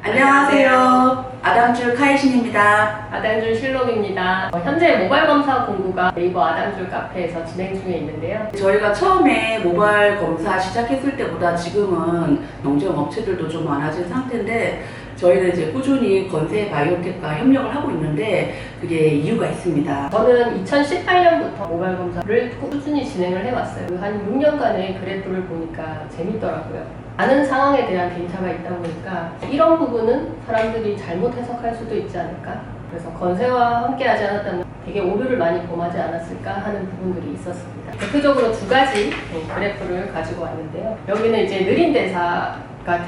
안녕하세요. 아담줄 카이신입니다. 아담줄 실록입니다. 현재 모발 검사 공구가 네이버 아담줄 카페에서 진행 중에 있는데요. 저희가 처음에 모발 검사 시작했을 때보다 지금은 영지형 업체들도 좀 많아진 상태인데 저희는 이제 꾸준히 건세 바이오텍과 협력을 하고 있는데 그게 이유가 있습니다. 저는 2018년부터 모발 검사를 꾸준히 진행을 해왔어요. 한 6년간의 그래프를 보니까 재밌더라고요. 많은 상황에 대한 데이터가 있다 보니까 이런 부분은 사람들이 잘못 해석할 수도 있지 않을까? 그래서 건세와 함께 하지 않았다면 되게 오류를 많이 범하지 않았을까 하는 부분들이 있었습니다. 대표적으로 두 가지 그래프를 가지고 왔는데요. 여기는 이제 느린 대사가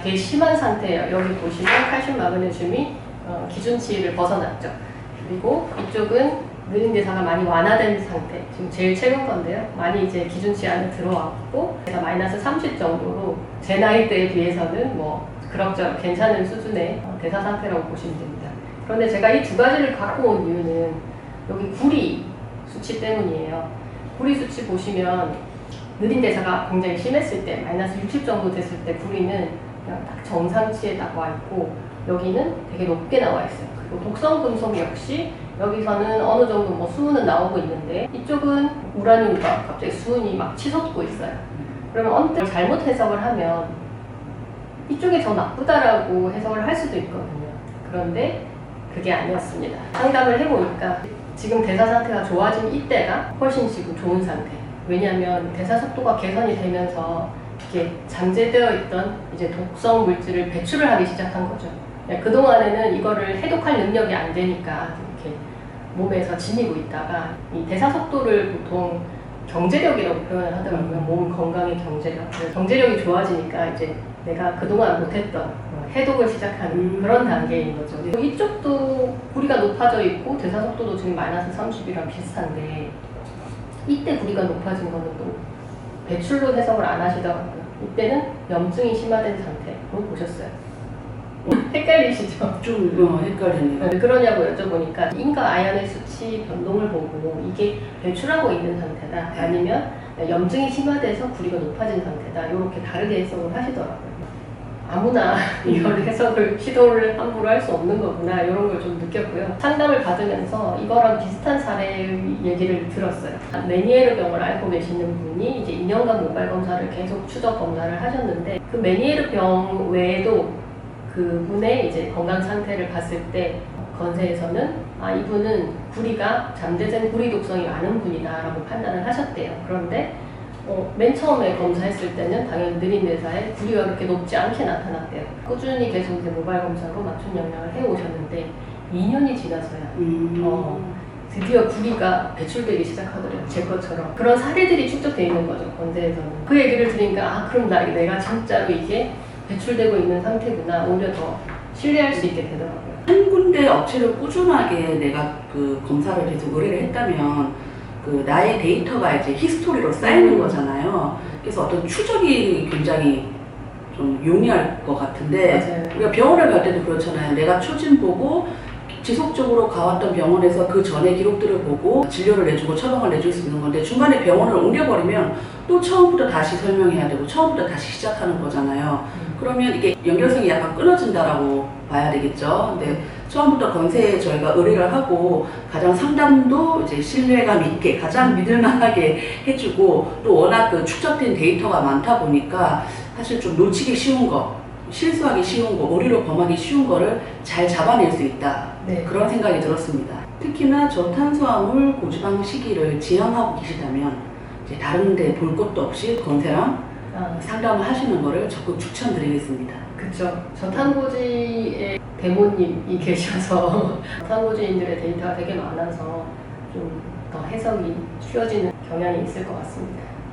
되게 심한 상태예요. 여기 보시면 칼슘 마그네슘이 기준치를 벗어났죠. 그리고 이쪽은 느린 대사가 많이 완화된 상태, 지금 제일 최근 건데요. 많이 이제 기준치 안에 들어왔고 그래서 마이너스 30 정도로 제 나이대에 비해서는 뭐 그럭저럭 괜찮은 수준의 대사 상태라고 보시면 됩니다. 그런데 제가 이 두 가지를 갖고 온 이유는 여기 구리 수치 때문이에요. 구리 수치 보시면 느린 대사가 굉장히 심했을 때 마이너스 60 정도 됐을 때 구리는 그냥 딱 정상치에 딱 와 있고 여기는 되게 높게 나와 있어요. 그리고 독성 금속 역시 여기서는 어느 정도 뭐 수은은 나오고 있는데 이쪽은 우라늄과 갑자기 수은이 막 치솟고 있어요. 그러면 언뜻 잘못 해석을 하면 이쪽이 더 나쁘다라고 해석을 할 수도 있거든요. 그런데 그게 아니었습니다. 상담을 해보니까 지금 대사 상태가 좋아진 이때가 훨씬 지금 좋은 상태. 왜냐하면 대사 속도가 개선이 되면서 이렇게 잠재되어 있던 이제 독성 물질을 배출을 하기 시작한 거죠. 그동안에는 이거를 해독할 능력이 안 되니까 이렇게 몸에서 지니고 있다가 이 대사 속도를 보통 경제력이라고 표현을 하더라고요. 몸 건강의 경제력. 경제력이 좋아지니까 이제 내가 그동안 못했던 해독을 시작하는 그런 단계인 거죠. 이쪽도 구리가 높아져 있고 대사 속도도 지금 마이너스 30이랑 비슷한데 이때 구리가 높아진 거는 또 배출로 해석을 안 하시더라고요. 이때는 염증이 심화된 상태로 보셨어요. 헷갈리시죠? 좀 헷갈리네요. 왜 그러냐고 여쭤보니까 인과 아연의 수치 변동을 보고 이게 배출하고 있는 상태다 아니면 염증이 심화돼서 구리가 높아진 상태다 이렇게 다르게 해석을 하시더라고요. 아무나 이걸 해석을 시도를 함부로 할 수 없는 거구나 이런 걸 좀 느꼈고요. 상담을 받으면서 이거랑 비슷한 사례 얘기를 들었어요. 메니에르 병을 앓고 계시는 분이 이제 2년간 모발 검사를 계속 추적 검사를 하셨는데 그 메니에르 병 외에도 그분의 이제 건강 상태를 봤을 때 건세에서는 이분은 구리가 잠재된 구리 독성이 많은 분이다라고 판단을 하셨대요. 그런데 맨 처음에 검사했을 때는 당연히 느린 대사에 구리가 그렇게 높지 않게 나타났대요. 꾸준히 계속 이제 모발 검사로 맞춤 영양을 해오셨는데 2년이 지나서야 드디어 구리가 배출되기 시작하더래요. 제 것처럼. 그런 사례들이 축적되어 있는 거죠. 건세에서는. 그 얘기를 들으니까 그럼 내가 진짜로 이게 배출되고 있는 상태구나. 오히려 더 신뢰할 수 있게 되더라고요. 한 군데 업체를 꾸준하게 내가 그 검사를 계속 의뢰를 했다면 그 나의 데이터가 이제 히스토리로 쌓이는 거잖아요. 그래서 어떤 추적이 굉장히 좀 용이할 것 같은데 맞아요. 우리가 병원을 갈 때도 그렇잖아요. 내가 초진 보고 지속적으로 가왔던 병원에서 그 전에 기록들을 보고 진료를 내주고 처방을 내줄 수 있는 건데 중간에 병원을 옮겨버리면 또 처음부터 다시 설명해야 되고 처음부터 다시 시작하는 거잖아요. 그러면 이게 연결성이 약간 끊어진다라고 봐야 되겠죠. 근데 처음부터 건세에 저희가 의뢰를 하고 가장 상담도 이제 신뢰감 있게 가장 믿을만하게 해주고 또 워낙 그 축적된 데이터가 많다 보니까 사실 좀 놓치기 쉬운 거, 실수하기 쉬운 거, 오류를 범하기 쉬운 거를 잘 잡아낼 수 있다. 네. 그런 생각이 들었습니다. 특히나 저탄수화물 고지방 식이를 지향하고 계시다면 이제 다른 데 볼 것도 없이 건세랑 상담을 하시는 거를 적극 추천드리겠습니다. 그쵸. 저탄고지의 대모님이 계셔서 저탄고지인들의 데이터가 되게 많아서 좀 더 해석이 쉬워지는 경향이 있을 것 같습니다.